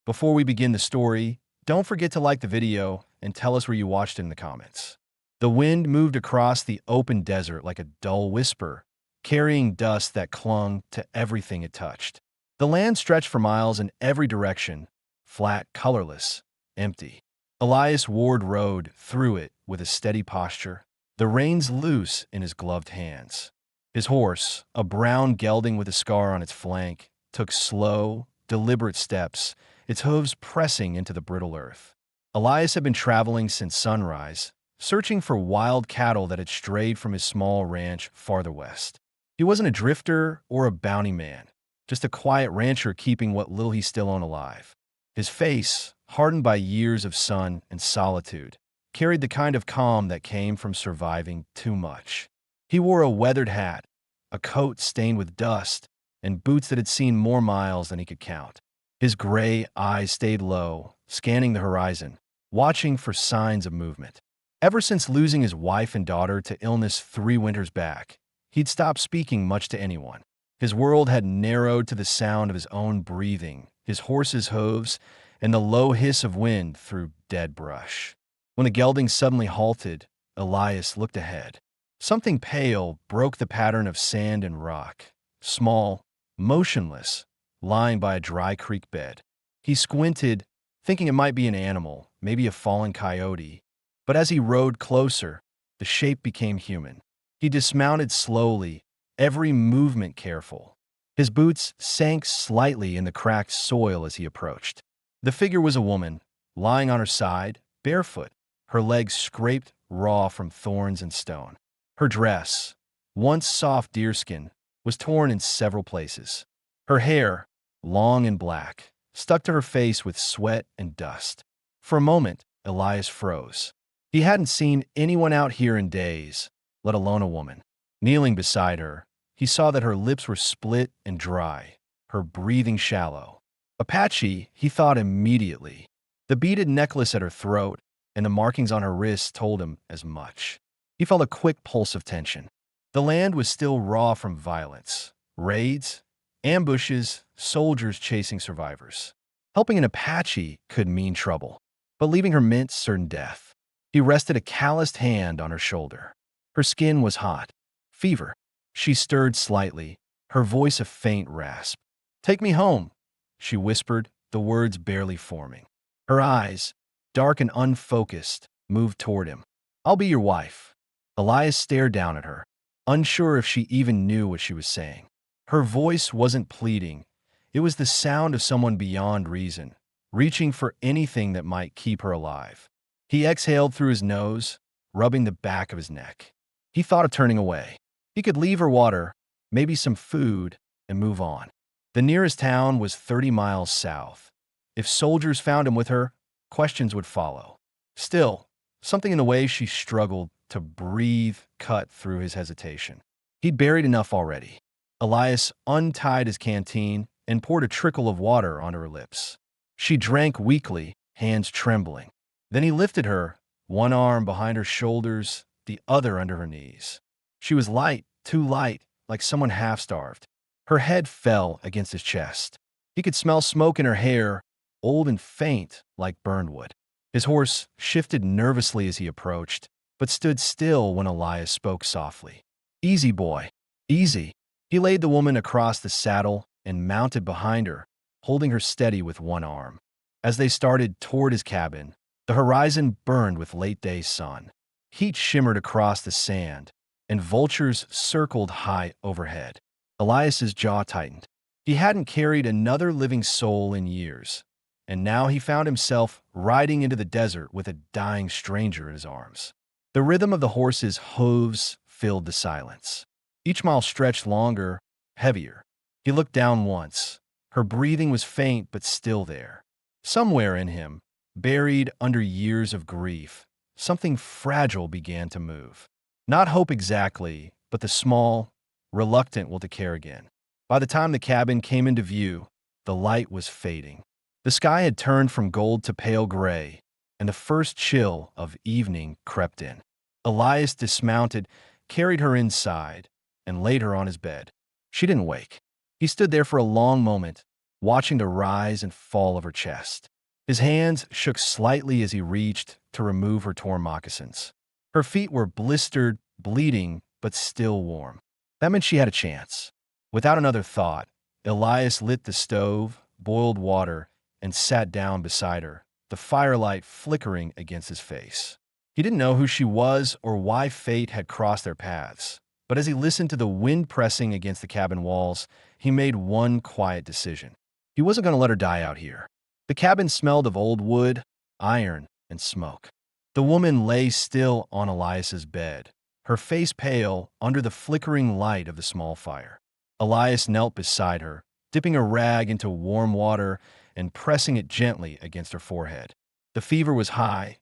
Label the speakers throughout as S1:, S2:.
S1: Before we begin the story, don't forget to like the video and tell us where you watched it in the comments. The wind moved across the open desert like a dull whisper, carrying dust that clung to everything it touched. The land stretched for miles in every direction, flat, colorless, empty. Elias Ward rode through it with a steady posture, the reins loose in his gloved hands. His horse, a brown gelding with a scar on its flank, took slow, deliberate steps, its hooves pressing into the brittle earth. Elias had been traveling since sunrise, searching for wild cattle that had strayed from his small ranch farther west. He wasn't a drifter or a bounty man, just a quiet rancher keeping what little he still owned alive. His face, hardened by years of sun and solitude, carried the kind of calm that came from surviving too much. He wore a weathered hat, a coat stained with dust, and boots that had seen more miles than he could count. His gray eyes stayed low, scanning the horizon, watching for signs of movement. Ever since losing his wife and daughter to illness 3 winters back, he'd stopped speaking much to anyone. His world had narrowed to the sound of his own breathing, his horse's hooves, and the low hiss of wind through dead brush. When the gelding suddenly halted, Elias looked ahead. Something pale broke the pattern of sand and rock, small, motionless, lying by a dry creek bed. He squinted, thinking it might be an animal, maybe a fallen coyote. But as he rode closer, the shape became human. He dismounted slowly, every movement careful. His boots sank slightly in the cracked soil as he approached. The figure was a woman, lying on her side, barefoot, her legs scraped raw from thorns and stone. Her dress, once soft deerskin, was torn in several places. Her hair, long and black, stuck to her face with sweat and dust. For a moment, Elias froze. He hadn't seen anyone out here in days, let alone a woman. Kneeling beside her, he saw that her lips were split and dry, her breathing shallow. Apache, he thought immediately. The beaded necklace at her throat and the markings on her wrists told him as much. He felt a quick pulse of tension. The land was still raw from violence, raids, ambushes, soldiers chasing survivors. Helping an Apache could mean trouble, but leaving her meant certain death. He rested a calloused hand on her shoulder. Her skin was hot. Fever. She stirred slightly, her voice a faint rasp. "Take me home," she whispered, the words barely forming. Her eyes, dark and unfocused, moved toward him. "I'll be your wife." Elias stared down at her, unsure if she even knew what she was saying. Her voice wasn't pleading. It was the sound of someone beyond reason, reaching for anything that might keep her alive. He exhaled through his nose, rubbing the back of his neck. He thought of turning away. He could leave her water, maybe some food, and move on. The nearest town was 30 miles south. If soldiers found him with her, questions would follow. Still, something in the way she struggled to breathe cut through his hesitation. He'd buried enough already. Elias untied his canteen and poured a trickle of water onto her lips. She drank weakly, hands trembling. Then he lifted her, one arm behind her shoulders, the other under her knees. She was light, too light, like someone half-starved. Her head fell against his chest. He could smell smoke in her hair, old and faint like burned wood. His horse shifted nervously as he approached, but stood still when Elias spoke softly. "Easy, boy, easy." He laid the woman across the saddle and mounted behind her, holding her steady with one arm. As they started toward his cabin, the horizon burned with late-day sun. Heat shimmered across the sand, and vultures circled high overhead. Elias's jaw tightened. He hadn't carried another living soul in years, and now he found himself riding into the desert with a dying stranger in his arms. The rhythm of the horse's hooves filled the silence. Each mile stretched longer, heavier. He looked down once. Her breathing was faint but still there. Somewhere in him, buried under years of grief, something fragile began to move. Not hope exactly, but the small, reluctant will to care again. By the time the cabin came into view, the light was fading. The sky had turned from gold to pale gray, and the first chill of evening crept in. Elias dismounted, carried her inside, and laid her on his bed. She didn't wake. He stood there for a long moment, watching the rise and fall of her chest. His hands shook slightly as he reached to remove her torn moccasins. Her feet were blistered, bleeding, but still warm. That meant she had a chance. Without another thought, Elias lit the stove, boiled water, and sat down beside her, the firelight flickering against his face. He didn't know who she was or why fate had crossed their paths, but as he listened to the wind pressing against the cabin walls, he made one quiet decision. He wasn't going to let her die out here. The cabin smelled of old wood, iron, and smoke. The woman lay still on Elias's bed, her face pale under the flickering light of the small fire. Elias knelt beside her, dipping a rag into warm water and pressing it gently against her forehead. The fever was high,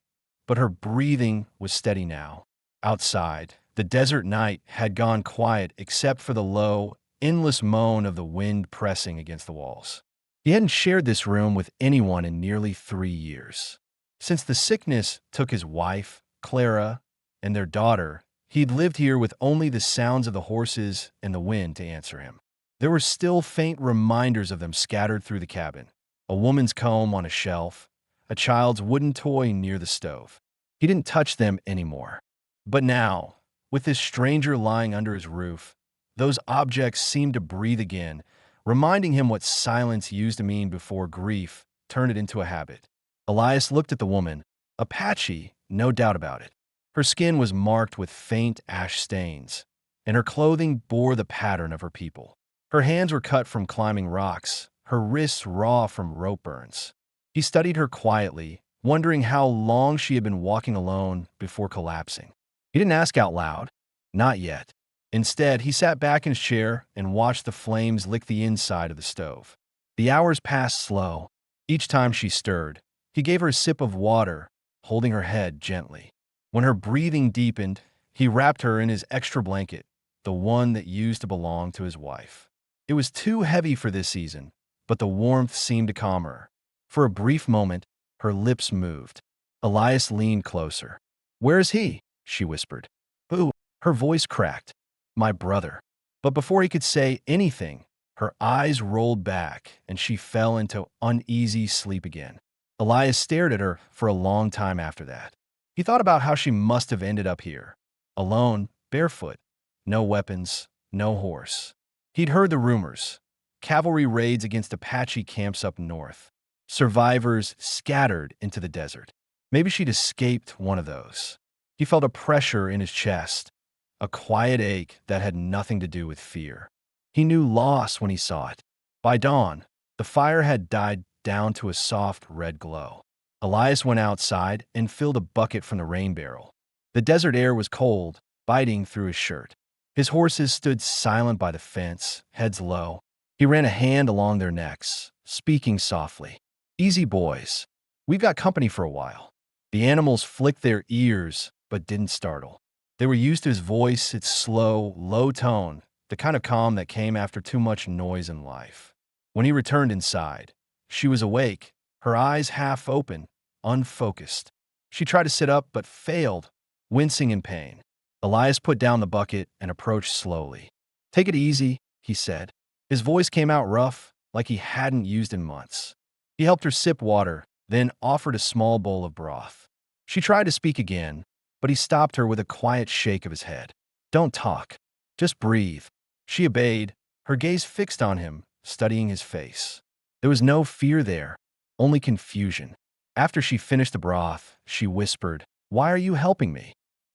S1: but her breathing was steady now. Outside, the desert night had gone quiet except for the low, endless moan of the wind pressing against the walls. He hadn't shared this room with anyone in nearly 3 years. Since the sickness took his wife, Clara, and their daughter, he'd lived here with only the sounds of the horses and the wind to answer him. There were still faint reminders of them scattered through the cabin. A woman's comb on a shelf, a child's wooden toy near the stove. He didn't touch them anymore. But now, with this stranger lying under his roof, those objects seemed to breathe again, reminding him what silence used to mean before grief turned it into a habit. Elias looked at the woman, Apache, no doubt about it. Her skin was marked with faint ash stains, and her clothing bore the pattern of her people. Her hands were cut from climbing rocks, her wrists raw from rope burns. He studied her quietly, wondering how long she had been walking alone before collapsing. He didn't ask out loud. Not yet. Instead, he sat back in his chair and watched the flames lick the inside of the stove. The hours passed slow. Each time she stirred, he gave her a sip of water, holding her head gently. When her breathing deepened, he wrapped her in his extra blanket, the one that used to belong to his wife. It was too heavy for this season, but the warmth seemed to calm her. For a brief moment, her lips moved. Elias leaned closer. "Where is he?" she whispered. "Who?" Her voice cracked. "My brother." But before he could say anything, her eyes rolled back and she fell into uneasy sleep again. Elias stared at her for a long time after that. He thought about how she must have ended up here, alone, barefoot, no weapons, no horse. He'd heard the rumors. Cavalry raids against Apache camps up north. Survivors scattered into the desert. Maybe she'd escaped one of those. He felt a pressure in his chest, a quiet ache that had nothing to do with fear. He knew loss when he saw it. By dawn, the fire had died down to a soft red glow. Elias went outside and filled a bucket from the rain barrel. The desert air was cold, biting through his shirt. His horses stood silent by the fence, heads low. He ran a hand along their necks, speaking softly. "Easy, boys. We've got company for a while." The animals flicked their ears, but didn't startle. They were used to his voice, its slow, low tone, the kind of calm that came after too much noise in life. When he returned inside, she was awake, her eyes half open, unfocused. She tried to sit up, but failed, wincing in pain. Elias put down the bucket and approached slowly. "Take it easy," he said. His voice came out rough, like he hadn't used in months. He helped her sip water, then offered a small bowl of broth. She tried to speak again, but he stopped her with a quiet shake of his head. "Don't talk. Just breathe." She obeyed, her gaze fixed on him, studying his face. There was no fear there, only confusion. After she finished the broth, she whispered, "Why are you helping me?"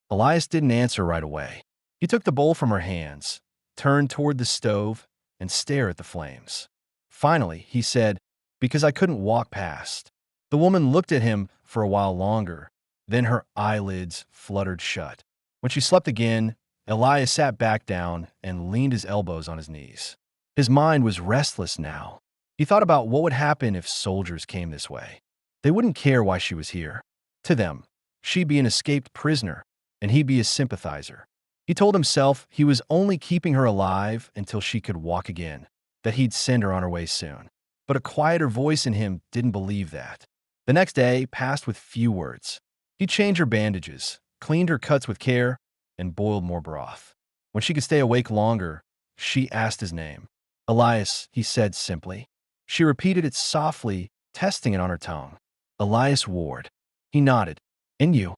S1: Elias didn't answer right away. He took the bowl from her hands, turned toward the stove, and stared at the flames. Finally, he said, "Because I couldn't walk past." The woman looked at him for a while longer, then her eyelids fluttered shut. When she slept again, Elias sat back down and leaned his elbows on his knees. His mind was restless now. He thought about what would happen if soldiers came this way. They wouldn't care why she was here. To them, she'd be an escaped prisoner, and he'd be a sympathizer. He told himself he was only keeping her alive until she could walk again, that he'd send her on her way soon. But a quieter voice in him didn't believe that. The next day passed with few words. He changed her bandages, cleaned her cuts with care, and boiled more broth. When she could stay awake longer, she asked his name. "Elias," he said simply. She repeated it softly, testing it on her tongue. Elias Ward. He nodded. And you?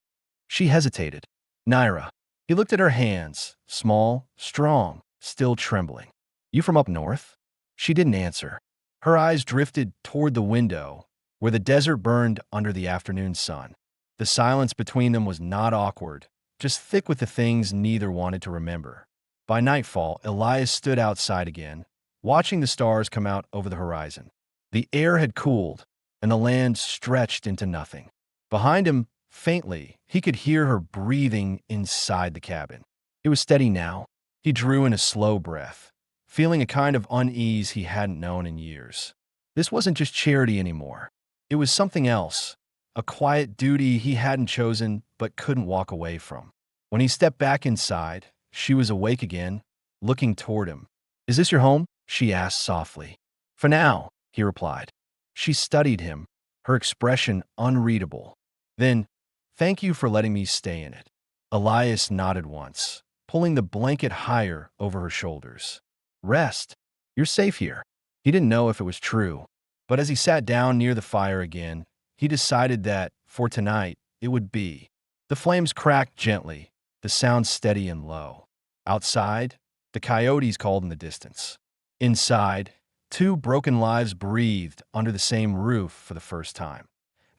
S1: She hesitated. Naira. He looked at her hands, small, strong, still trembling. You from up north? She didn't answer. Her eyes drifted toward the window, where the desert burned under the afternoon sun. The silence between them was not awkward, just thick with the things neither wanted to remember. By nightfall, Elias stood outside again, watching the stars come out over the horizon. The air had cooled, and the land stretched into nothing. Behind him, faintly, he could hear her breathing inside the cabin. It was steady now. He drew in a slow breath, feeling a kind of unease he hadn't known in years. This wasn't just charity anymore. It was something else, a quiet duty he hadn't chosen but couldn't walk away from. When he stepped back inside, she was awake again, looking toward him. Is this your home? She asked softly. For now, he replied. She studied him, her expression unreadable. Then, thank you for letting me stay in it. Elias nodded once, pulling the blanket higher over her shoulders. Rest. You're safe here. He didn't know if it was true, but as he sat down near the fire again, he decided that, for tonight, it would be. The flames cracked gently, the sound steady and low. Outside, the coyotes called in the distance. Inside, two broken lives breathed under the same roof for the first time,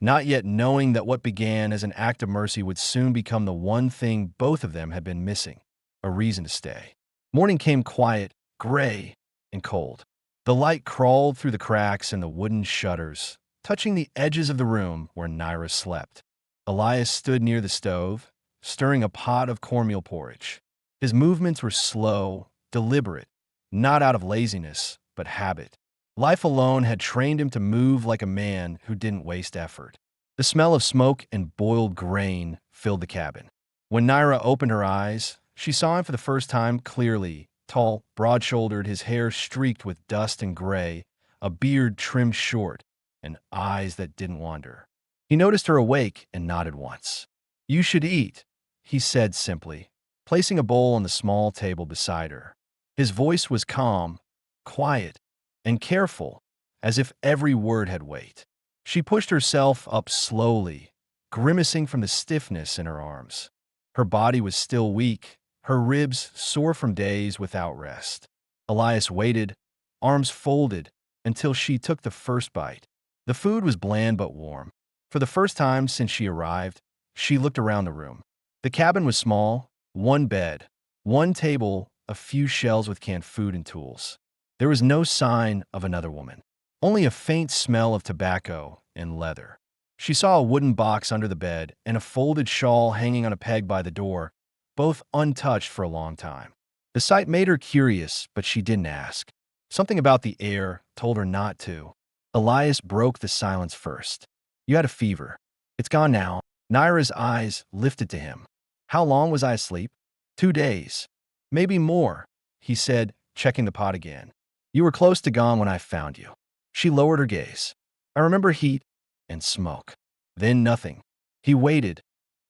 S1: not yet knowing that what began as an act of mercy would soon become the one thing both of them had been missing, a reason to stay. Morning came quiet, gray, and cold. The light crawled through the cracks in the wooden shutters, touching the edges of the room where Naira slept. Elias stood near the stove, stirring a pot of cornmeal porridge. His movements were slow, deliberate, not out of laziness, but habit. Life alone had trained him to move like a man who didn't waste effort. The smell of smoke and boiled grain filled the cabin. When Naira opened her eyes, she saw him for the first time clearly, tall, broad-shouldered, his hair streaked with dust and gray, a beard trimmed short, and eyes that didn't wander. He noticed her awake and nodded once. You should eat, he said simply, placing a bowl on the small table beside her. His voice was calm, quiet, and careful, as if every word had weight. She pushed herself up slowly, grimacing from the stiffness in her arms. Her body was still weak, her ribs sore from days without rest. Elias waited, arms folded, until she took the first bite. The food was bland but warm. For the first time since she arrived, she looked around the room. The cabin was small, one bed, one table, a few shelves with canned food and tools. There was no sign of another woman, only a faint smell of tobacco and leather. She saw a wooden box under the bed and a folded shawl hanging on a peg by the door, both untouched for a long time. The sight made her curious, but she didn't ask. Something about the air told her not to. Elias broke the silence first. You had a fever. It's gone now. Naira's eyes lifted to him. How long was I asleep? 2 days. Maybe more, he said, checking the pot again. You were close to gone when I found you. She lowered her gaze. I remember heat and smoke. Then nothing. He waited,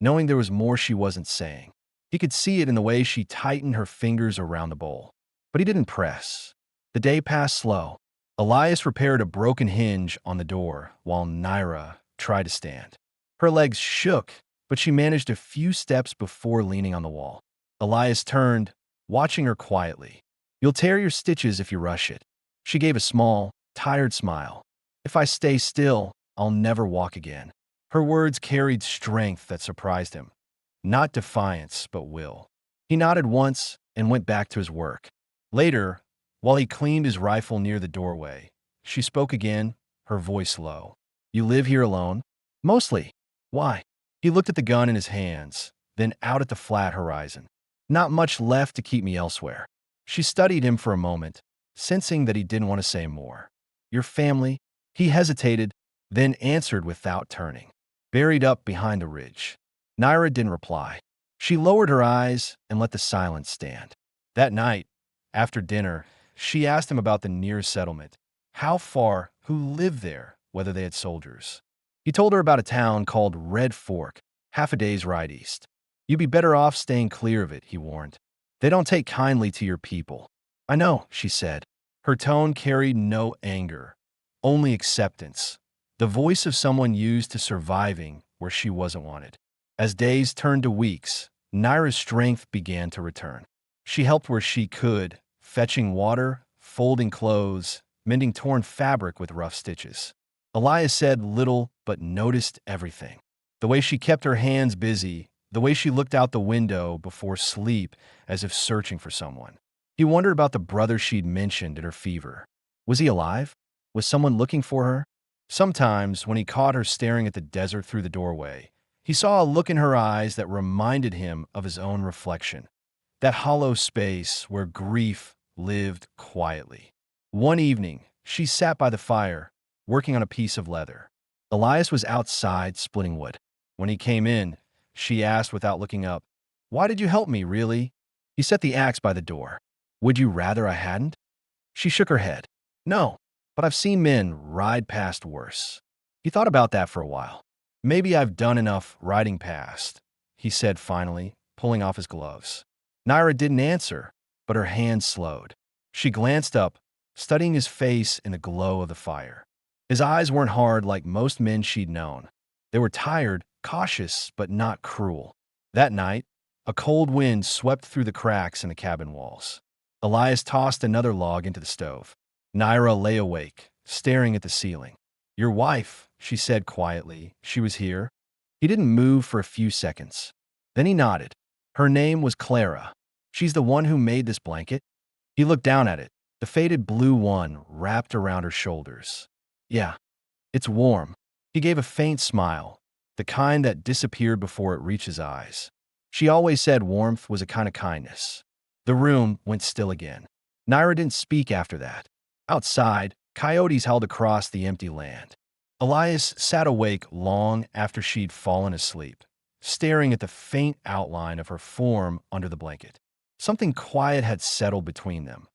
S1: knowing there was more she wasn't saying. He could see it in the way she tightened her fingers around the bowl. But he didn't press. The day passed slow. Elias repaired a broken hinge on the door while Naira tried to stand. Her legs shook, but she managed a few steps before leaning on the wall. Elias turned, watching her quietly. You'll tear your stitches if you rush it. She gave a small, tired smile. If I stay still, I'll never walk again. Her words carried strength that surprised him. Not defiance, but will. He nodded once and went back to his work. Later, while he cleaned his rifle near the doorway, she spoke again, her voice low. You live here alone? Mostly. Why? He looked at the gun in his hands, then out at the flat horizon. Not much left to keep me elsewhere. She studied him for a moment, sensing that he didn't want to say more. Your family? He hesitated, then answered without turning. Buried up behind the ridge. Naira didn't reply. She lowered her eyes and let the silence stand. That night, after dinner, she asked him about the nearest settlement. How far, who lived there, whether they had soldiers. He told her about a town called Red Fork, half a day's ride east. You'd be better off staying clear of it, he warned. They don't take kindly to your people. I know, she said. Her tone carried no anger, only acceptance, the voice of someone used to surviving where she wasn't wanted. As days turned to weeks, Naira's strength began to return. She helped where she could, fetching water, folding clothes, mending torn fabric with rough stitches. Elias said little but noticed everything. The way she kept her hands busy, the way she looked out the window before sleep as if searching for someone. He wondered about the brother she'd mentioned in her fever. Was he alive? Was someone looking for her? Sometimes, when he caught her staring at the desert through the doorway, he saw a look in her eyes that reminded him of his own reflection, that hollow space where grief lived quietly. One evening, she sat by the fire, working on a piece of leather. Elias was outside splitting wood. When he came in, she asked without looking up, "Why did you help me, really?" He set the axe by the door. "Would you rather I hadn't?" She shook her head. "No, but I've seen men ride past worse." He thought about that for a while. "Maybe I've done enough riding past," he said finally, pulling off his gloves. Naira didn't answer, but her hands slowed. She glanced up, studying his face in the glow of the fire. His eyes weren't hard like most men she'd known. They were tired, cautious, but not cruel. That night, a cold wind swept through the cracks in the cabin walls. Elias tossed another log into the stove. Naira lay awake, staring at the ceiling. "Your wife," she said quietly. "She was here." He didn't move for a few seconds. Then he nodded. "Her name was Clara. She's the one who made this blanket." He looked down at it, the faded blue one wrapped around her shoulders. "Yeah, it's warm." He gave a faint smile, the kind that disappeared before it reached his eyes. She always said warmth was a kind of kindness. The room went still again. Naira didn't speak after that. Outside, coyotes howled across the empty land. Elias sat awake long after she'd fallen asleep, staring at the faint outline of her form under the blanket. Something quiet had settled between them.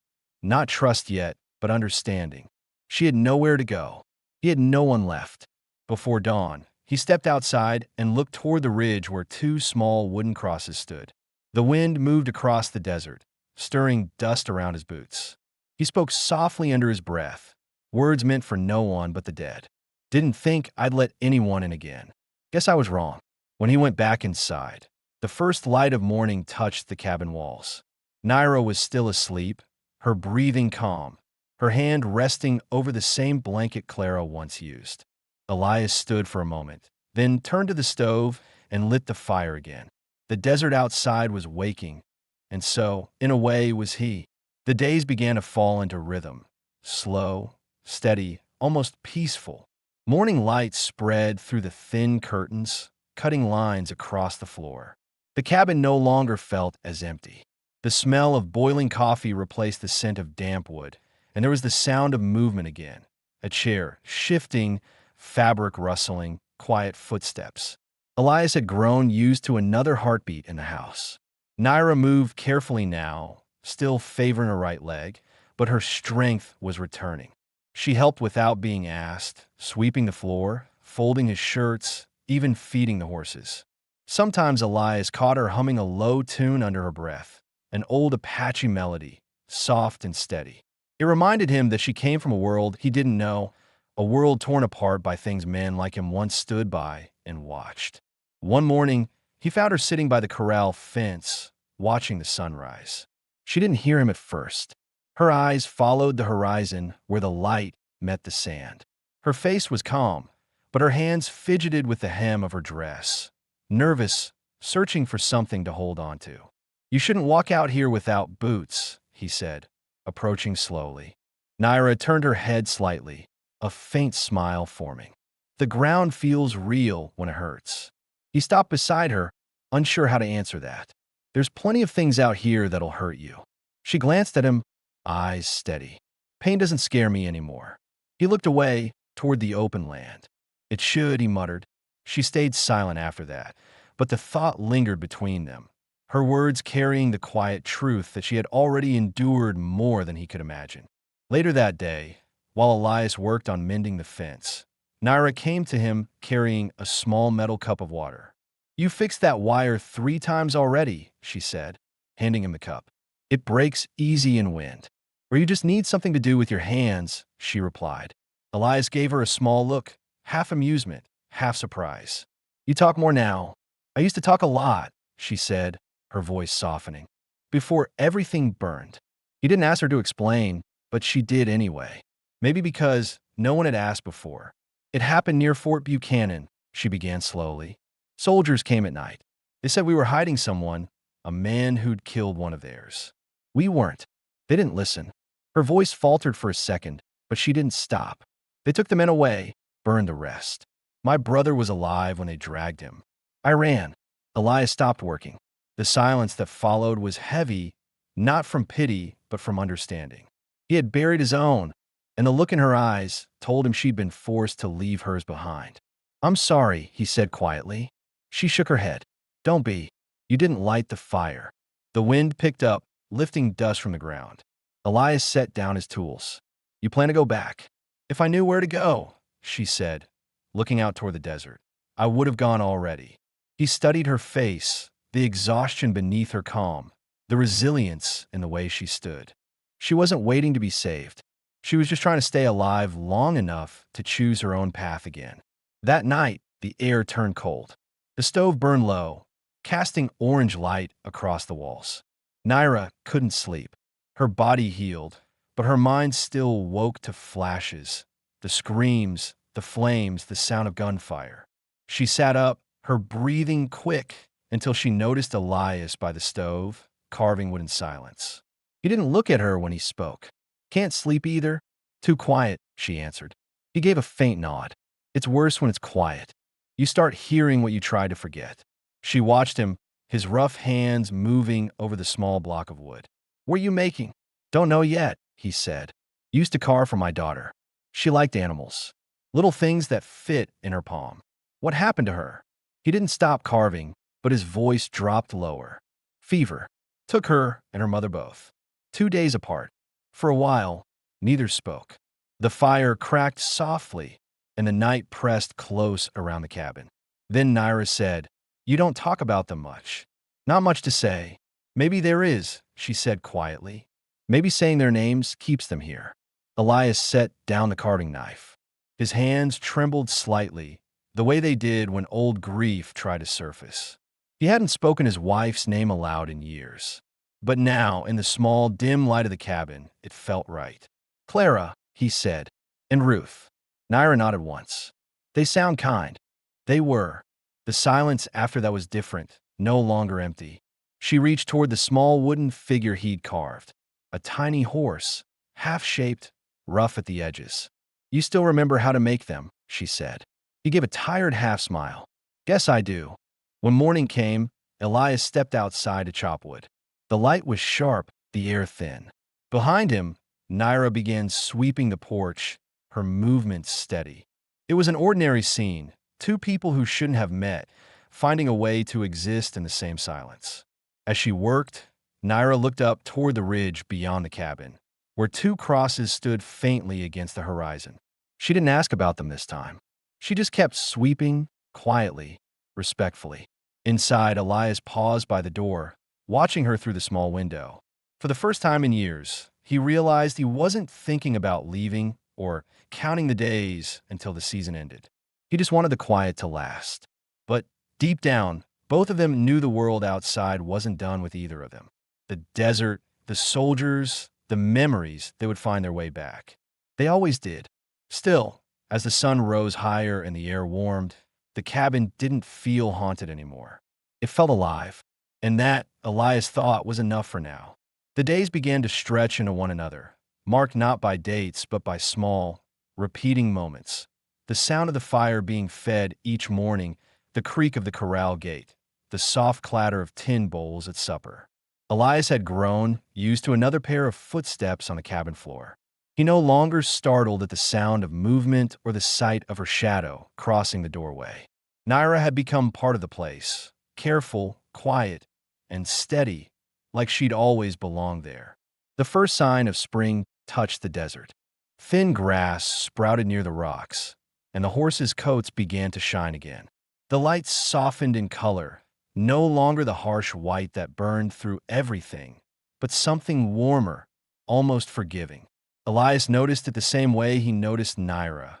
S1: Not trust yet, but understanding. She had nowhere to go. He had no one left. Before dawn, he stepped outside and looked toward the ridge where two small wooden crosses stood. The wind moved across the desert, stirring dust around his boots. He spoke softly under his breath, words meant for no one but the dead. "Didn't think I'd let anyone in again. Guess I was wrong." When he went back inside, the first light of morning touched the cabin walls. Naira was still asleep, her breathing calm, her hand resting over the same blanket Clara once used. Elias stood for a moment, then turned to the stove and lit the fire again. The desert outside was waking, and so, in a way, was he. The days began to fall into rhythm, slow, steady, almost peaceful. Morning light spread through the thin curtains, cutting lines across the floor. The cabin no longer felt as empty. The smell of boiling coffee replaced the scent of damp wood, and there was the sound of movement again. A chair shifting, fabric rustling, quiet footsteps. Elias had grown used to another heartbeat in the house. Naira moved carefully now, still favoring her right leg, but her strength was returning. She helped without being asked, sweeping the floor, folding his shirts, even feeding the horses. Sometimes Elias caught her humming a low tune under her breath, an old Apache melody, soft and steady. It reminded him that she came from a world he didn't know, a world torn apart by things men like him once stood by and watched. One morning, he found her sitting by the corral fence, watching the sunrise. She didn't hear him at first. Her eyes followed the horizon where the light met the sand. Her face was calm, but her hands fidgeted with the hem of her dress, nervous, searching for something to hold on to. "You shouldn't walk out here without boots," he said, approaching slowly. Naira turned her head slightly, a faint smile forming. "The ground feels real when it hurts." He stopped beside her, unsure how to answer that. "There's plenty of things out here that'll hurt you." She glanced at him, eyes steady. "Pain doesn't scare me anymore." He looked away, toward the open land. "It should," he muttered. She stayed silent after that, but the thought lingered between them, her words carrying the quiet truth that she had already endured more than he could imagine. Later that day, while Elias worked on mending the fence, Naira came to him carrying a small metal cup of water. "You fixed that wire 3 times already," she said, handing him the cup. "It breaks easy in wind." "Or you just need something to do with your hands," she replied. Elias gave her a small look, half amusement, half surprise. You talk more now. I used to talk a lot, she said, her voice softening. Before everything burned. He didn't ask her to explain, but she did anyway. Maybe because no one had asked before. It happened near Fort Buchanan, she began slowly. Soldiers came at night. They said we were hiding someone, a man who'd killed one of theirs. We weren't. They didn't listen. Her voice faltered for a second, but she didn't stop. They took the men away, burned the rest. My brother was alive when they dragged him. I ran. Elias stopped working. The silence that followed was heavy, not from pity, but from understanding. He had buried his own, and the look in her eyes told him she'd been forced to leave hers behind. I'm sorry, he said quietly. She shook her head. Don't be. You didn't light the fire. The wind picked up, lifting dust from the ground. Elias set down his tools. You plan to go back? If I knew where to go, she said, looking out toward the desert. I would have gone already. He studied her face, the exhaustion beneath her calm, the resilience in the way she stood. She wasn't waiting to be saved. She was just trying to stay alive long enough to choose her own path again. That night, the air turned cold. The stove burned low, casting orange light across the walls. Naira couldn't sleep. Her body healed, but her mind still woke to flashes, the screams, the flames, the sound of gunfire. She sat up, her breathing quick, until she noticed Elias by the stove, carving wood in silence. He didn't look at her when he spoke. Can't sleep either? Too quiet, she answered. He gave a faint nod. It's worse when it's quiet. You start hearing what you try to forget. She watched him, his rough hands moving over the small block of wood. What are you making? Don't know yet, he said. Used to carve for my daughter. She liked animals. Little things that fit in her palm. What happened to her? He didn't stop carving, but his voice dropped lower. Fever. Took her and her mother both. 2 days apart. For a while, neither spoke. The fire cracked softly, and the night pressed close around the cabin. Then Naira said, You don't talk about them much. Not much to say. Maybe there is, she said quietly. Maybe saying their names keeps them here. Elias set down the carving knife. His hands trembled slightly, the way they did when old grief tried to surface. He hadn't spoken his wife's name aloud in years. But now, in the small, dim light of the cabin, it felt right. Clara, he said, and Ruth. Naira nodded once. They sound kind. They were. The silence after that was different, no longer empty. She reached toward the small wooden figure he'd carved. A tiny horse, half-shaped, rough at the edges. You still remember how to make them, she said. He gave a tired half-smile. Guess I do. When morning came, Elias stepped outside to chop wood. The light was sharp, the air thin. Behind him, Naira began sweeping the porch, her movements steady. It was an ordinary scene, two people who shouldn't have met, finding a way to exist in the same silence. As she worked, Naira looked up toward the ridge beyond the cabin, where two crosses stood faintly against the horizon. She didn't ask about them this time. She just kept sweeping, quietly, respectfully. Inside, Elias paused by the door, watching her through the small window. For the first time in years, he realized he wasn't thinking about leaving or counting the days until the season ended. He just wanted the quiet to last. But deep down, both of them knew the world outside wasn't done with either of them. The desert, the soldiers, the memories, they would find their way back. They always did. Still, as the sun rose higher and the air warmed, the cabin didn't feel haunted anymore. It felt alive. And that, Elias thought, was enough for now. The days began to stretch into one another, marked not by dates but by small, repeating moments. The sound of the fire being fed each morning, the creak of the corral gate, the soft clatter of tin bowls at supper. Elias had grown, used to another pair of footsteps on the cabin floor. He no longer startled at the sound of movement or the sight of her shadow crossing the doorway. Naira had become part of the place, careful, quiet, and steady, like she'd always belonged there. The first sign of spring touched the desert. Thin grass sprouted near the rocks, and the horses' coats began to shine again. The lights softened in color, no longer the harsh white that burned through everything, but something warmer, almost forgiving. Elias noticed it the same way he noticed Naira.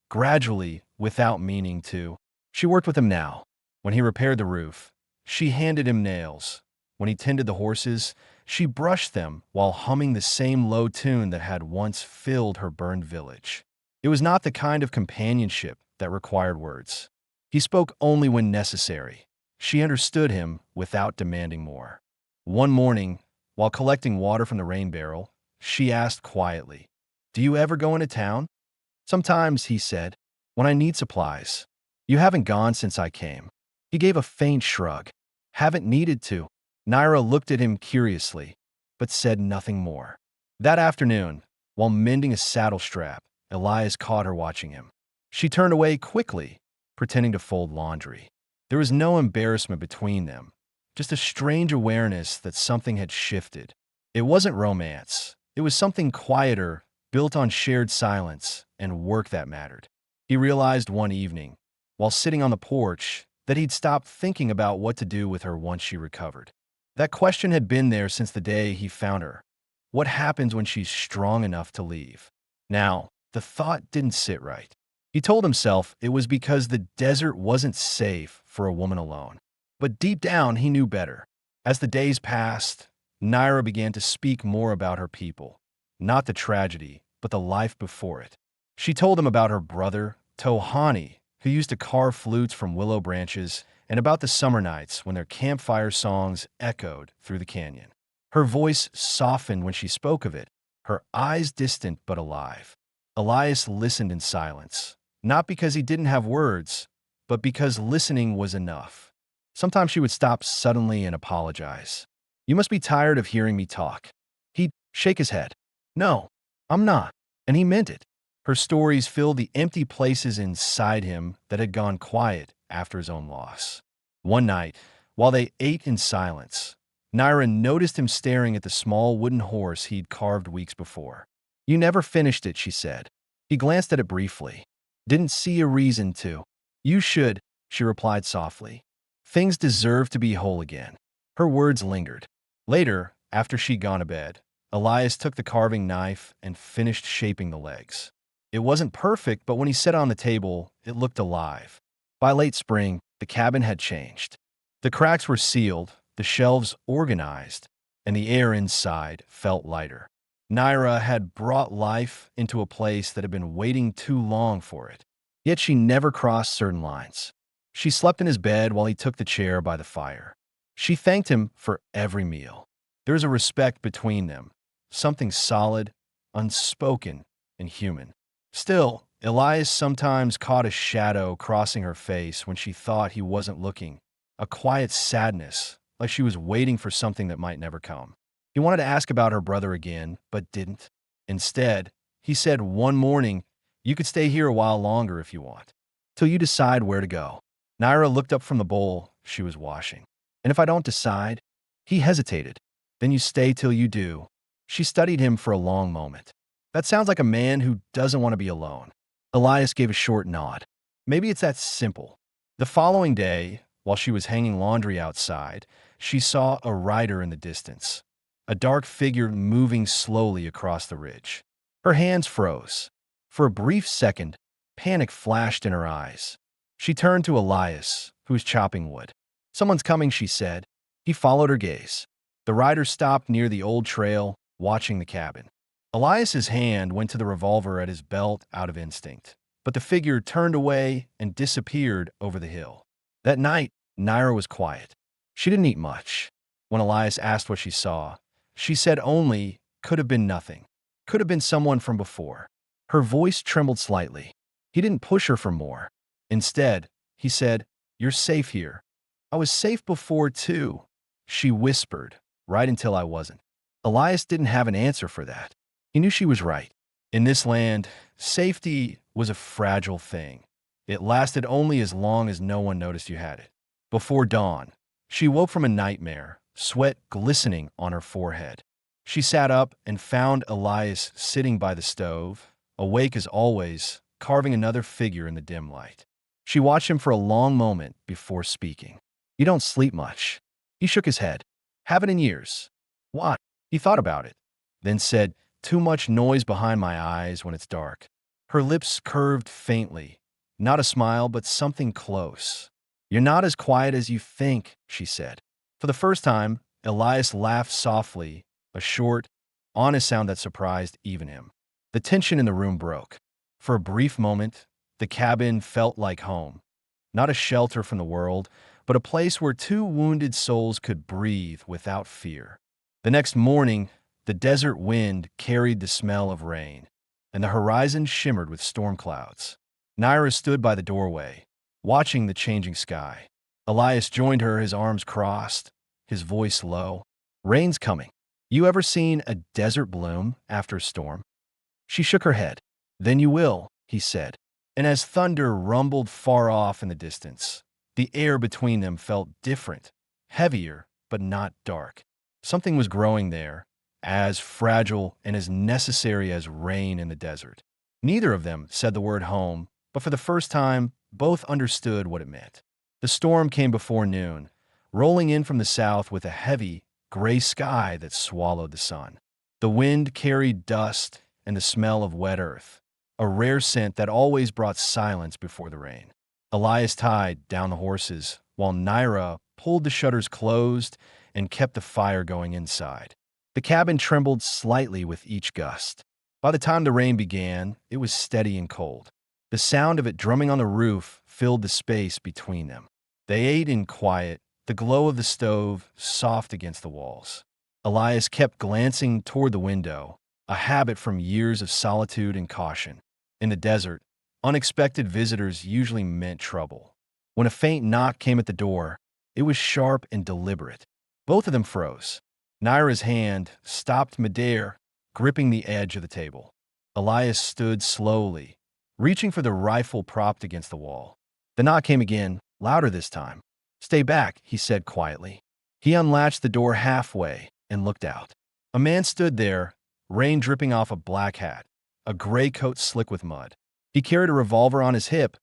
S1: Gradually, without meaning to. She worked with him now. When he repaired the roof, she handed him nails. When he tended the horses, she brushed them while humming the same low tune that had once filled her burned village. It was not the kind of companionship that required words. He spoke only when necessary. She understood him without demanding more. One morning, while collecting water from the rain barrel, she asked quietly, "Do you ever go into town?" "Sometimes," he said, "when I need supplies." "You haven't gone since I came." He gave a faint shrug. "Haven't needed to." Naira looked at him curiously, but said nothing more. That afternoon, while mending a saddle strap, Elias caught her watching him. She turned away quickly, pretending to fold laundry. There was no embarrassment between them, just a strange awareness that something had shifted. It wasn't romance. It was something quieter, built on shared silence and work that mattered. He realized one evening, while sitting on the porch, that he'd stopped thinking about what to do with her once she recovered. That question had been there since the day he found her. What happens when she's strong enough to leave? Now, the thought didn't sit right. He told himself it was because the desert wasn't safe for a woman alone. But deep down, he knew better. As the days passed, Naira began to speak more about her people. Not the tragedy, but the life before it. She told him about her brother, Tohani, who used to carve flutes from willow branches, and about the summer nights when their campfire songs echoed through the canyon. Her voice softened when she spoke of it, her eyes distant but alive. Elias listened in silence, not because he didn't have words, but because listening was enough. Sometimes she would stop suddenly and apologize. "You must be tired of hearing me talk." He'd shake his head. "No, I'm not." And he meant it. Her stories filled the empty places inside him that had gone quiet after his own loss. One night, while they ate in silence, Naira noticed him staring at the small wooden horse he'd carved weeks before. "You never finished it," she said. He glanced at it briefly. "Didn't see a reason to." "You should," she replied softly. "Things deserve to be whole again." Her words lingered. Later, after she'd gone to bed, Elias took the carving knife and finished shaping the legs. It wasn't perfect, but when he set it on the table, it looked alive. By late spring, the cabin had changed. The cracks were sealed, the shelves organized, and the air inside felt lighter. Naira had brought life into a place that had been waiting too long for it. Yet she never crossed certain lines. She slept in his bed while he took the chair by the fire. She thanked him for every meal. There was a respect between them, something solid, unspoken, and human. Still, Elias sometimes caught a shadow crossing her face when she thought he wasn't looking, a quiet sadness, like she was waiting for something that might never come. He wanted to ask about her brother again, but didn't. Instead, he said one morning, "You could stay here a while longer if you want, till you decide where to go." Naira looked up from the bowl she was washing. "And if I don't decide?" He hesitated. "Then you stay till you do." She studied him for a long moment. "That sounds like a man who doesn't want to be alone." Elias gave a short nod. "Maybe it's that simple." The following day, while she was hanging laundry outside, she saw a rider in the distance, a dark figure moving slowly across the ridge. Her hands froze. For a brief second, panic flashed in her eyes. She turned to Elias, who was chopping wood. "Someone's coming," she said. He followed her gaze. The rider stopped near the old trail, watching the cabin. Elias's hand went to the revolver at his belt out of instinct, but the figure turned away and disappeared over the hill. That night, Naira was quiet. She didn't eat much. When Elias asked what she saw, she said only, "Could have been nothing. Could have been someone from before." Her voice trembled slightly. He didn't push her for more. Instead, he said, "You're safe here." "I was safe before, too," she whispered, "right until I wasn't." Elias didn't have an answer for that. He knew she was right. In this land, safety was a fragile thing. It lasted only as long as no one noticed you had it. Before dawn, she woke from a nightmare, sweat glistening on her forehead. She sat up and found Elias sitting by the stove, awake as always, carving another figure in the dim light. She watched him for a long moment before speaking. "You don't sleep much." He shook his head. "Haven't in years." "What?" He thought about it, then said, Too much noise behind my eyes when it's dark. Her lips curved faintly. Not a smile, but something close. You're not as quiet as you think, she said. For the first time, Elias laughed softly, a short, honest sound that surprised even him. The tension in the room broke. For a brief moment, the cabin felt like home. Not a shelter from the world, but a place where two wounded souls could breathe without fear. The next morning, the desert wind carried the smell of rain, and the horizon shimmered with storm clouds. Naira stood by the doorway, watching the changing sky. Elias joined her, his arms crossed, his voice low. Rain's coming. You ever seen a desert bloom after a storm? She shook her head. Then you will, he said. And as thunder rumbled far off in the distance, the air between them felt different, heavier, but not dark. Something was growing there, as fragile and as necessary as rain in the desert. Neither of them said the word home, but for the first time, both understood what it meant. The storm came before noon, rolling in from the south with a heavy, gray sky that swallowed the sun. The wind carried dust and the smell of wet earth, a rare scent that always brought silence before the rain. Elias tied down the horses, while Naira pulled the shutters closed and kept the fire going inside. The cabin trembled slightly with each gust. By the time the rain began, it was steady and cold. The sound of it drumming on the roof filled the space between them. They ate in quiet, the glow of the stove soft against the walls. Elias kept glancing toward the window, a habit from years of solitude and caution. In the desert, unexpected visitors usually meant trouble. When a faint knock came at the door, it was sharp and deliberate. Both of them froze. Naira's hand stopped midair, gripping the edge of the table. Elias stood slowly, reaching for the rifle propped against the wall. The knock came again, louder this time. Stay back, he said quietly. He unlatched the door halfway and looked out. A man stood there, rain dripping off a black hat, a gray coat slick with mud. He carried a revolver on his hip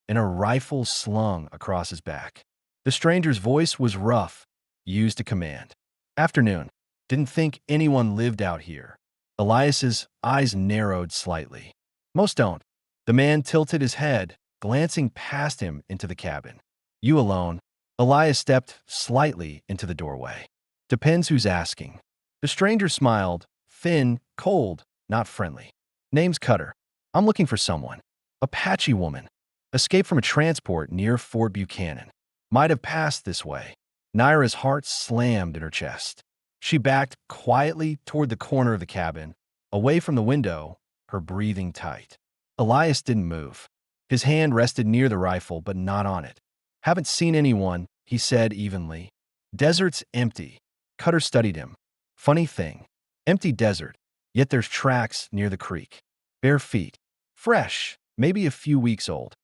S1: and a rifle slung across his back. The stranger's voice was rough, used to command. Afternoon. Didn't think anyone lived out here. Elias's eyes narrowed slightly. Most don't. The man tilted his head, glancing past him into the cabin. You alone. Elias stepped slightly into the doorway. Depends who's asking. The stranger smiled, thin, cold, not friendly. Name's Cutter. I'm looking for someone. Apache woman. Escaped from a transport near Fort Buchanan. Might have passed this way. Naira's heart slammed in her chest. She backed quietly toward the corner of the cabin, away from the window, her breathing tight. Elias didn't move. His hand rested near the rifle, but not on it. Haven't seen anyone, he said evenly. Desert's empty. Cutter studied him. Funny thing. Empty desert, yet there's tracks near the creek. Bare feet. Fresh, maybe a few weeks old.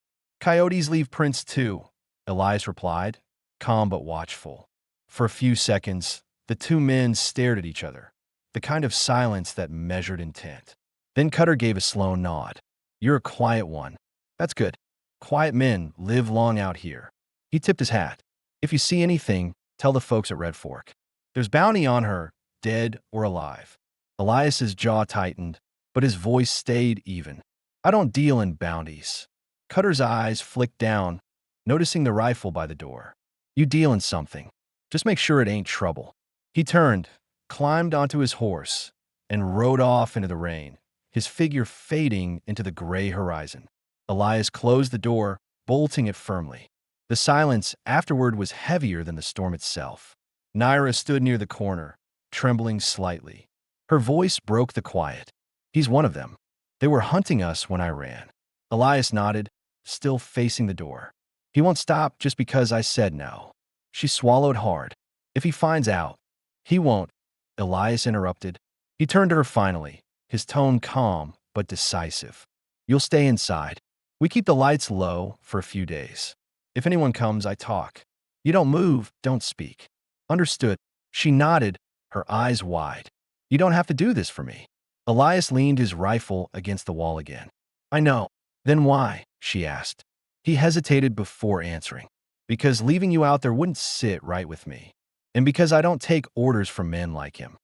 S1: Coyotes leave prints too, Elias replied, calm but watchful. For a few seconds, the two men stared at each other, the kind of silence that measured intent. Then Cutter gave a slow nod. You're a quiet one. That's good. Quiet men live long out here. He tipped his hat. If you see anything, tell the folks at Red Fork. There's bounty on her, dead or alive. Elias's jaw tightened, but his voice stayed even. I don't deal in bounties. Cutter's eyes flicked down, noticing the rifle by the door. You deal in something. Just make sure it ain't trouble. He turned, climbed onto his horse, and rode off into the rain, his figure fading into the gray horizon. Elias closed the door, bolting it firmly. The silence afterward was heavier than the storm itself. Naira stood near the corner, trembling slightly. Her voice broke the quiet. He's one of them. They were hunting us when I ran. Elias nodded, still facing the door. He won't stop just because I said no. She swallowed hard. If he finds out, he won't. Elias interrupted. He turned to her finally, his tone calm but decisive. You'll stay inside. We keep the lights low for a few days. If anyone comes, I talk. You don't move, don't speak. Understood. She nodded, her eyes wide. You don't have to do this for me. Elias leaned his rifle against the wall again. I know. Then why? She asked. He hesitated before answering. Because leaving you out there wouldn't sit right with me. And because I don't take orders from men like him.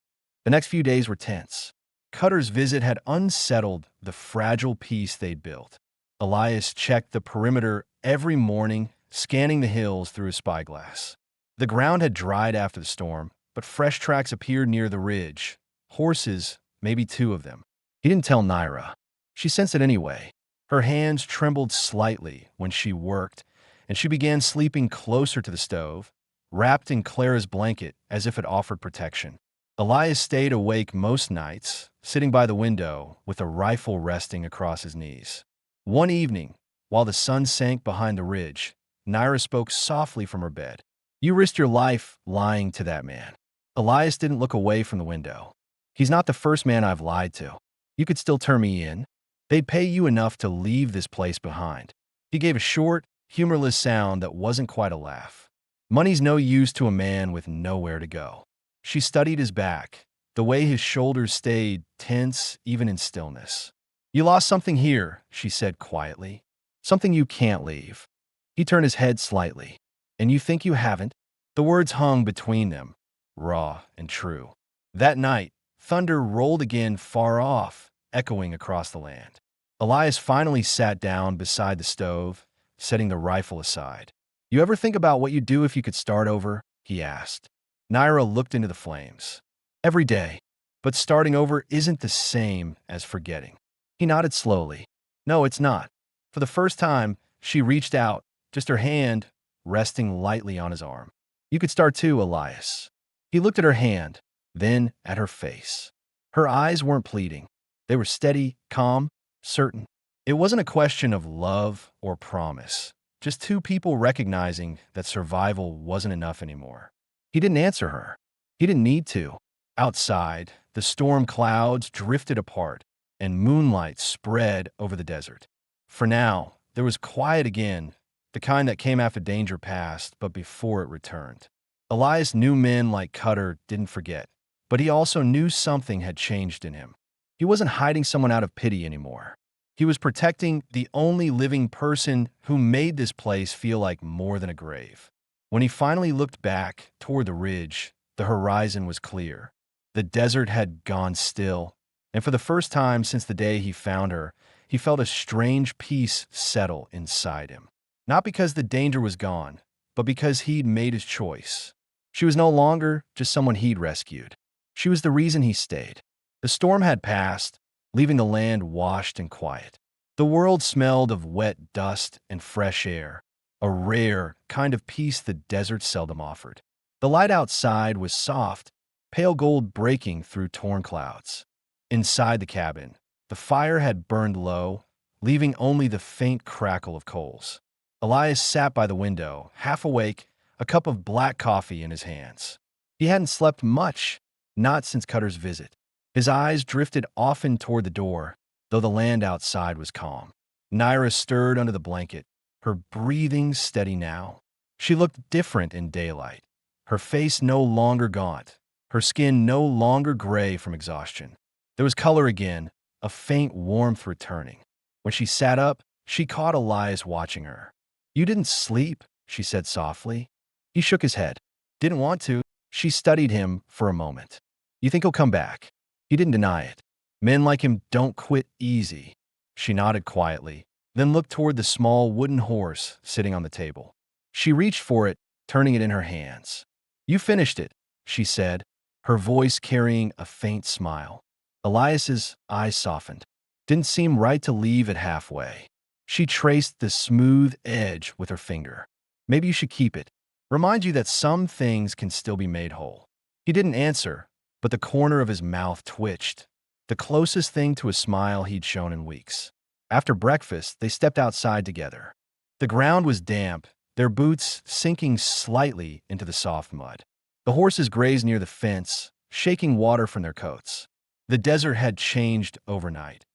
S1: The next few days were tense. Cutter's visit had unsettled the fragile peace they'd built. Elias checked the perimeter every morning, scanning the hills through his spyglass. The ground had dried after the storm, but fresh tracks appeared near the ridge. Horses, maybe two of them. He didn't tell Naira. She sensed it anyway. Her hands trembled slightly when she worked, and she began sleeping closer to the stove, wrapped in Clara's blanket as if it offered protection. Elias stayed awake most nights, sitting by the window with a rifle resting across his knees. One evening, while the sun sank behind the ridge, Naira spoke softly from her bed. "You risked your life lying to that man." Elias didn't look away from the window. "He's not the first man I've lied to. You could still turn me in. They'd pay you enough to leave this place behind." He gave a short, humorless sound that wasn't quite a laugh. "Money's no use to a man with nowhere to go." She studied his back, the way his shoulders stayed tense even in stillness. "You lost something here," she said quietly. "Something you can't leave." He turned his head slightly. "And you think you haven't?" The words hung between them, raw and true. That night, thunder rolled again far off, echoing across the land. Elias finally sat down beside the stove, setting the rifle aside. "You ever think about what you'd do if you could start over?" he asked. Naira looked into the flames. "Every day. But starting over isn't the same as forgetting." He nodded slowly. "No, it's not." For the first time, she reached out, just her hand resting lightly on his arm. "You could start too, Elias." He looked at her hand, then at her face. Her eyes weren't pleading. They were steady, calm, certain. It wasn't a question of love or promise, just two people recognizing that survival wasn't enough anymore. He didn't answer her. He didn't need to. Outside, the storm clouds drifted apart, and moonlight spread over the desert. For now, there was quiet again, the kind that came after danger passed, but before it returned. Elias knew men like Cutter didn't forget, but he also knew something had changed in him. He wasn't hiding someone out of pity anymore. He was protecting the only living person who made this place feel like more than a grave. When he finally looked back toward the ridge, the horizon was clear. The desert had gone still, and for the first time since the day he found her, he felt a strange peace settle inside him. Not because the danger was gone, but because he'd made his choice. She was no longer just someone he'd rescued. She was the reason he stayed. The storm had passed, leaving the land washed and quiet. The world smelled of wet dust and fresh air, a rare kind of peace the desert seldom offered. The light outside was soft, pale gold breaking through torn clouds. Inside the cabin, the fire had burned low, leaving only the faint crackle of coals. Elias sat by the window, half awake, a cup of black coffee in his hands. He hadn't slept much, not since Cutter's visit. His eyes drifted often toward the door, though the land outside was calm. Naira stirred under the blanket, her breathing steady now. She looked different in daylight, her face no longer gaunt, her skin no longer gray from exhaustion. There was color again, a faint warmth returning. When she sat up, she caught Elias watching her. "You didn't sleep," she said softly. He shook his head. "Didn't want to." She studied him for a moment. "You think he'll come back?" He didn't deny it. "Men like him don't quit easy." She nodded quietly, then looked toward the small wooden horse sitting on the table. She reached for it, turning it in her hands. "You finished it," she said, her voice carrying a faint smile. Elias's eyes softened. Didn't seem right to leave it halfway. She traced the smooth edge with her finger. "Maybe you should keep it. Remind you that some things can still be made whole." He didn't answer, but the corner of his mouth twitched, the closest thing to a smile he'd shown in weeks. After breakfast, they stepped outside together. The ground was damp, their boots sinking slightly into the soft mud. The horses grazed near the fence, shaking water from their coats. The desert had changed overnight.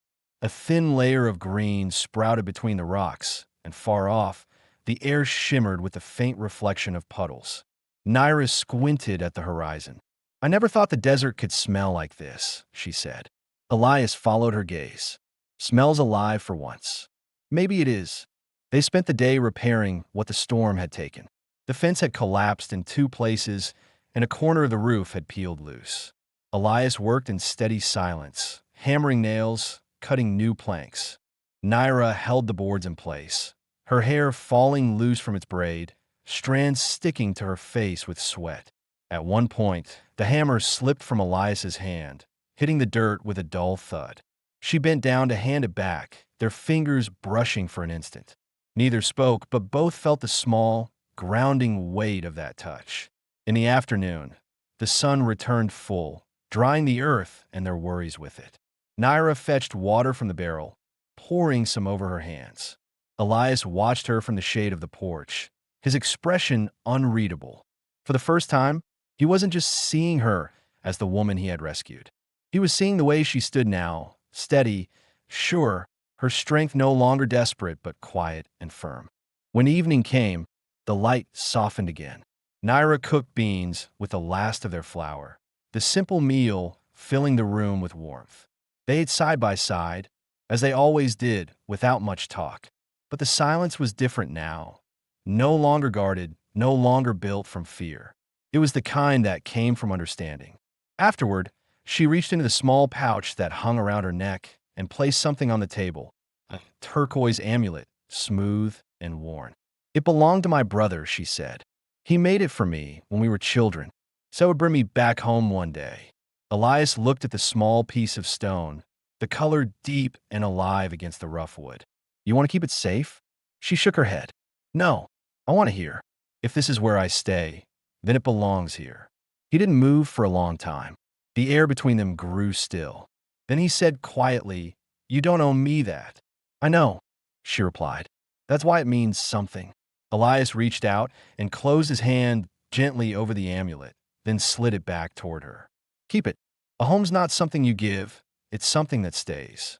S1: A thin layer of green sprouted between the rocks, and far off, the air shimmered with the faint reflection of puddles. Naira squinted at the horizon. "I never thought the desert could smell like this," she said. Elias followed her gaze. "Smells alive for once." "Maybe it is." They spent the day repairing what the storm had taken. The fence had collapsed in two places, and a corner of the roof had peeled loose. Elias worked in steady silence, hammering nails, cutting new planks. Naira held the boards in place, her hair falling loose from its braid, strands sticking to her face with sweat. At one point, the hammer slipped from Elias's hand, hitting the dirt with a dull thud. She bent down to hand it back, their fingers brushing for an instant. Neither spoke, but both felt the small, grounding weight of that touch. In the afternoon, the sun returned full, drying the earth and their worries with it. Naira fetched water from the barrel, pouring some over her hands. Elias watched her from the shade of the porch, his expression unreadable. For the first time, he wasn't just seeing her as the woman he had rescued. He was seeing the way she stood now, steady, sure, her strength no longer desperate but quiet and firm. When evening came, the light softened again. Naira cooked beans with the last of their flour, the simple meal filling the room with warmth. They ate side by side, as they always did, without much talk. But the silence was different now. No longer guarded, no longer built from fear. It was the kind that came from understanding. Afterward, she reached into the small pouch that hung around her neck and placed something on the table, a turquoise amulet, smooth and worn. "It belonged to my brother," she said. "He made it for me when we were children, so it would bring me back home one day." Elias looked at the small piece of stone, the color deep and alive against the rough wood. "You want to keep it safe?" She shook her head. "No, I want to hear. If this is where I stay, then it belongs here." He didn't move for a long time. The air between them grew still. Then he said quietly, "You don't owe me that." "I know," she replied. "That's why it means something." Elias reached out and closed his hand gently over the amulet, then slid it back toward her. "Keep it. A home's not something you give, it's something that stays."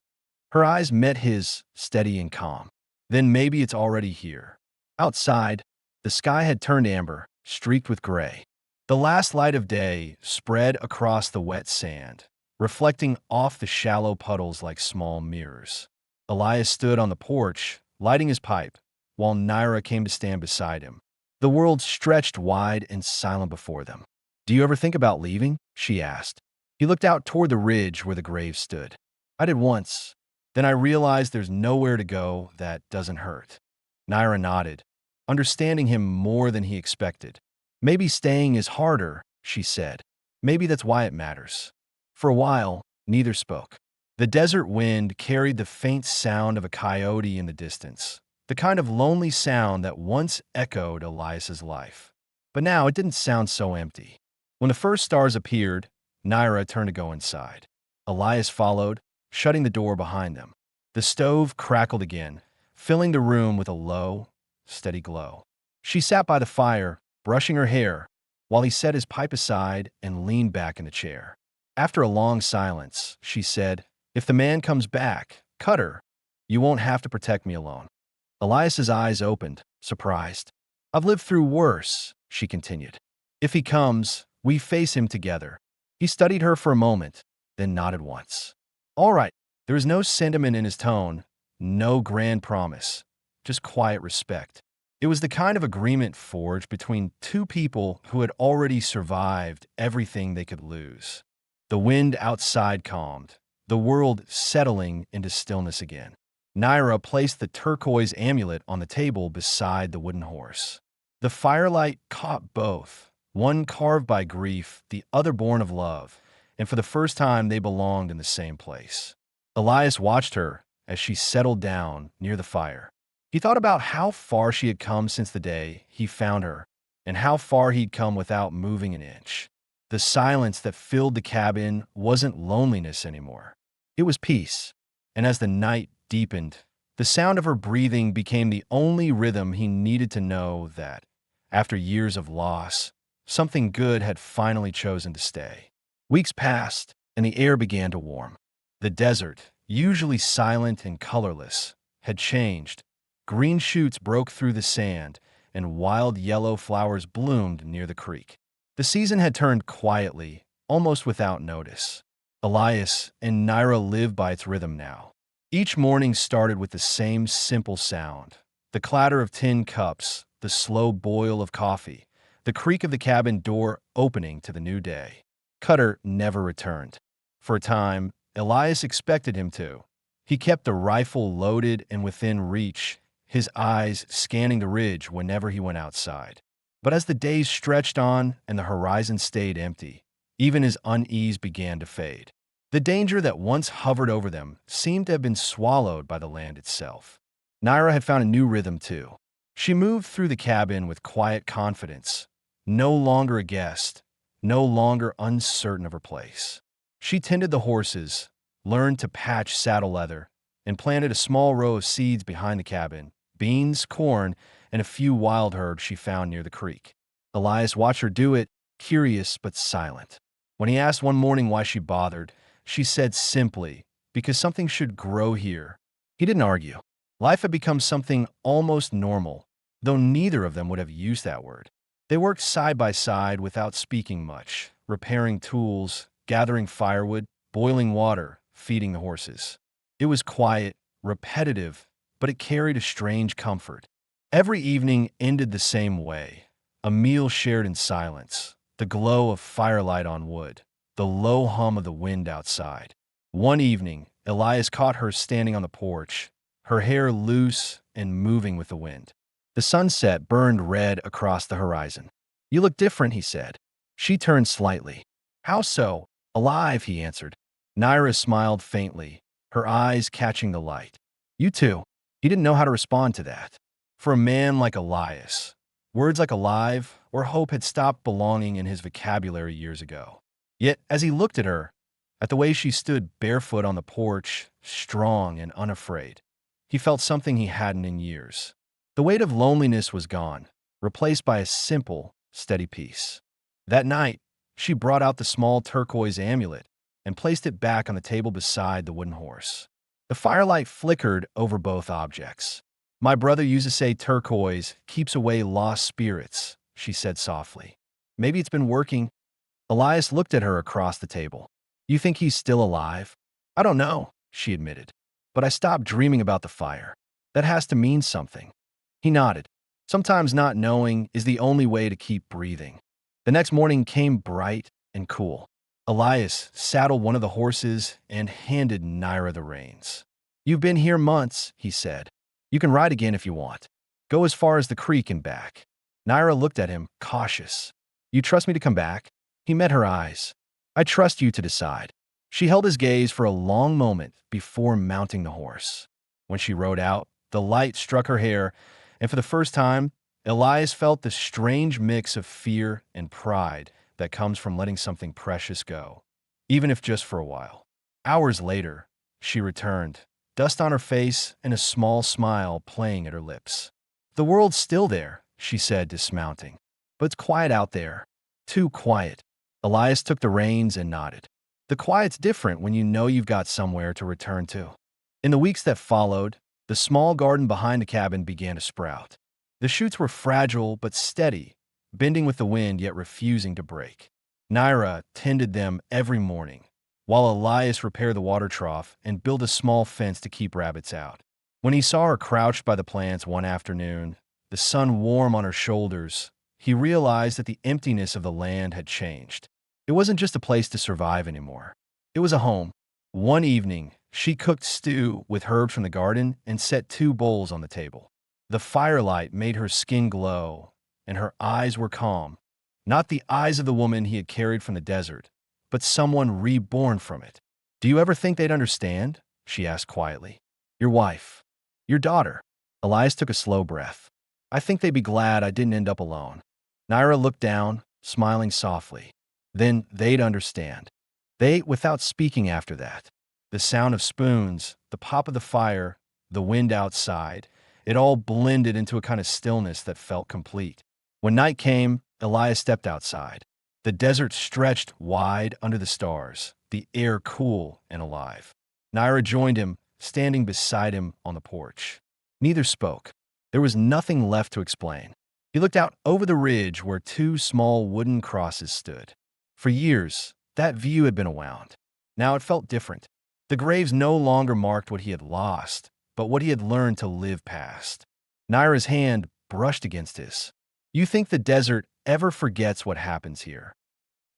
S1: Her eyes met his, steady and calm. "Then maybe it's already here." Outside, the sky had turned amber, streaked with gray. The last light of day spread across the wet sand, reflecting off the shallow puddles like small mirrors. Elias stood on the porch, lighting his pipe, while Naira came to stand beside him. The world stretched wide and silent before them. "Do you ever think about leaving?" she asked. He looked out toward the ridge where the grave stood. "I did once. Then I realized there's nowhere to go that doesn't hurt." Naira nodded, understanding him more than he expected. "Maybe staying is harder," she said. "Maybe that's why it matters." For a while, neither spoke. The desert wind carried the faint sound of a coyote in the distance, the kind of lonely sound that once echoed Elias's life. But now it didn't sound so empty. When the first stars appeared, Naira turned to go inside. Elias followed, shutting the door behind them. The stove crackled again, filling the room with a low, steady glow. She sat by the fire, brushing her hair, while he set his pipe aside and leaned back in the chair. After a long silence, she said, "If the man comes back, Cutter, you won't have to protect me alone." Elias's eyes opened, surprised. "I've lived through worse," she continued. "If he comes, we face him together." He studied her for a moment, then nodded once. "All right." There was no sentiment in his tone, no grand promise, just quiet respect. It was the kind of agreement forged between two people who had already survived everything they could lose. The wind outside calmed, the world settling into stillness again. Naira placed the turquoise amulet on the table beside the wooden horse. The firelight caught both, one carved by grief, the other born of love, and for the first time they belonged in the same place. Elias watched her as she settled down near the fire. He thought about how far she had come since the day he found her, and how far he'd come without moving an inch. The silence that filled the cabin wasn't loneliness anymore. It was peace, and as the night deepened, the sound of her breathing became the only rhythm he needed to know that, after years of loss, something good had finally chosen to stay. Weeks passed, and the air began to warm. The desert, usually silent and colorless, had changed. Green shoots broke through the sand, and wild yellow flowers bloomed near the creek. The season had turned quietly, almost without notice. Elias and Naira lived by its rhythm now. Each morning started with the same simple sound, the clatter of tin cups, the slow boil of coffee, the creak of the cabin door opening to the new day. Cutter never returned. For a time, Elias expected him to. He kept the rifle loaded and within reach, his eyes scanning the ridge whenever he went outside. But as the days stretched on and the horizon stayed empty, even his unease began to fade. The danger that once hovered over them seemed to have been swallowed by the land itself. Naira had found a new rhythm, too. She moved through the cabin with quiet confidence, no longer a guest, no longer uncertain of her place. She tended the horses, learned to patch saddle leather, and planted a small row of seeds behind the cabin, beans, corn, and a few wild herbs she found near the creek. Elias watched her do it, curious but silent. When he asked one morning why she bothered, she said simply, because something should grow here. He didn't argue. Life had become something almost normal, though neither of them would have used that word. They worked side by side without speaking much, repairing tools, gathering firewood, boiling water, feeding the horses. It was quiet, repetitive, but it carried a strange comfort. Every evening ended the same way, a meal shared in silence, the glow of firelight on wood, the low hum of the wind outside. One evening, Elias caught her standing on the porch, her hair loose and moving with the wind. The sunset burned red across the horizon. "You look different," he said. She turned slightly. "How so?" "Alive," he answered. Naira smiled faintly, her eyes catching the light. "You too." He didn't know how to respond to that. For a man like Elias, words like alive or hope had stopped belonging in his vocabulary years ago. Yet, as he looked at her, at the way she stood barefoot on the porch, strong and unafraid, he felt something he hadn't in years. The weight of loneliness was gone, replaced by a simple, steady peace. That night, she brought out the small turquoise amulet and placed it back on the table beside the wooden horse. The firelight flickered over both objects. "My brother used to say turquoise keeps away lost spirits," she said softly. "Maybe it's been working." Elias looked at her across the table. "You think he's still alive?" "I don't know," she admitted. "But I stopped dreaming about the fire. That has to mean something." He nodded. Sometimes not knowing is the only way to keep breathing. The next morning came bright and cool. Elias saddled one of the horses and handed Naira the reins. "You've been here months," he said. "You can ride again if you want. Go as far as the creek and back." Naira looked at him, cautious. "You trust me to come back?" He met her eyes. "I trust you to decide." She held his gaze for a long moment before mounting the horse. When she rode out, the light struck her hair, and for the first time, Elias felt the strange mix of fear and pride that comes from letting something precious go, even if just for a while. Hours later, she returned, dust on her face and a small smile playing at her lips. "The world's still there," she said, dismounting. "But it's quiet out there. Too quiet." Elias took the reins and nodded. "The quiet's different when you know you've got somewhere to return to." In the weeks that followed, the small garden behind the cabin began to sprout. The shoots were fragile but steady, bending with the wind yet refusing to break. Naira tended them every morning, while Elias repaired the water trough and built a small fence to keep rabbits out. When he saw her crouched by the plants one afternoon, the sun warm on her shoulders, he realized that the emptiness of the land had changed. It wasn't just a place to survive anymore. It was a home. One evening, she cooked stew with herbs from the garden and set 2 bowls on the table. The firelight made her skin glow, and her eyes were calm. Not the eyes of the woman he had carried from the desert, but someone reborn from it. "Do you ever think they'd understand?" she asked quietly. "Your wife. Your daughter." Elias took a slow breath. "I think they'd be glad I didn't end up alone." Naira looked down, smiling softly. "Then they'd understand." They ate without speaking after that. The sound of spoons, the pop of the fire, the wind outside, it all blended into a kind of stillness that felt complete. When night came, Elias stepped outside. The desert stretched wide under the stars, the air cool and alive. Naira joined him, standing beside him on the porch. Neither spoke. There was nothing left to explain. He looked out over the ridge where 2 small wooden crosses stood. For years, that view had been awound. Now it felt different. The graves no longer marked what he had lost, but what he had learned to live past. Naira's hand brushed against his. "You think the desert ever forgets what happens here?"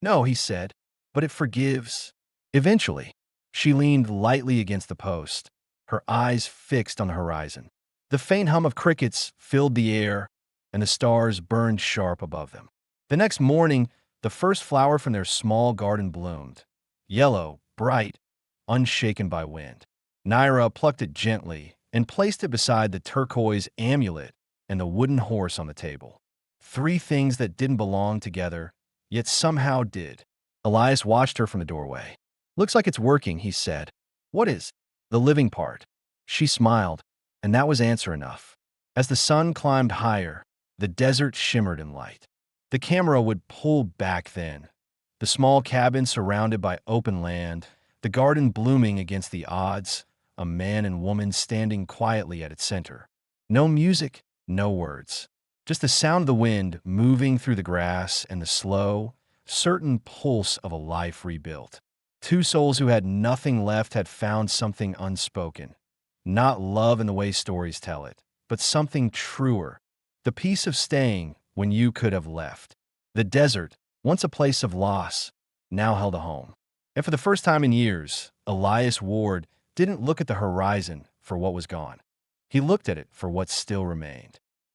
S1: "No," he said, "but it forgives. Eventually." She leaned lightly against the post, her eyes fixed on the horizon. The faint hum of crickets filled the air, and the stars burned sharp above them. The next morning, the first flower from their small garden bloomed, yellow, bright, unshaken by wind. Naira plucked it gently and placed it beside the turquoise amulet and the wooden horse on the table. Three things that didn't belong together, yet somehow did. Elias watched her from the doorway. "Looks like it's working," he said. "What is?" "The living part." She smiled, and that was answer enough. As the sun climbed higher, the desert shimmered in light. The camera would pull back then. The small cabin surrounded by open land, the garden blooming against the odds, a man and woman standing quietly at its center. No music, no words. Just the sound of the wind moving through the grass and the slow, certain pulse of a life rebuilt. Two souls who had nothing left had found something unspoken. Not love in the way stories tell it, but something truer. The peace of staying when you could have left. The desert, once a place of loss, now held a home. And for the first time in years, Elias Ward didn't look at the horizon for what was gone. He looked at it for what still remained.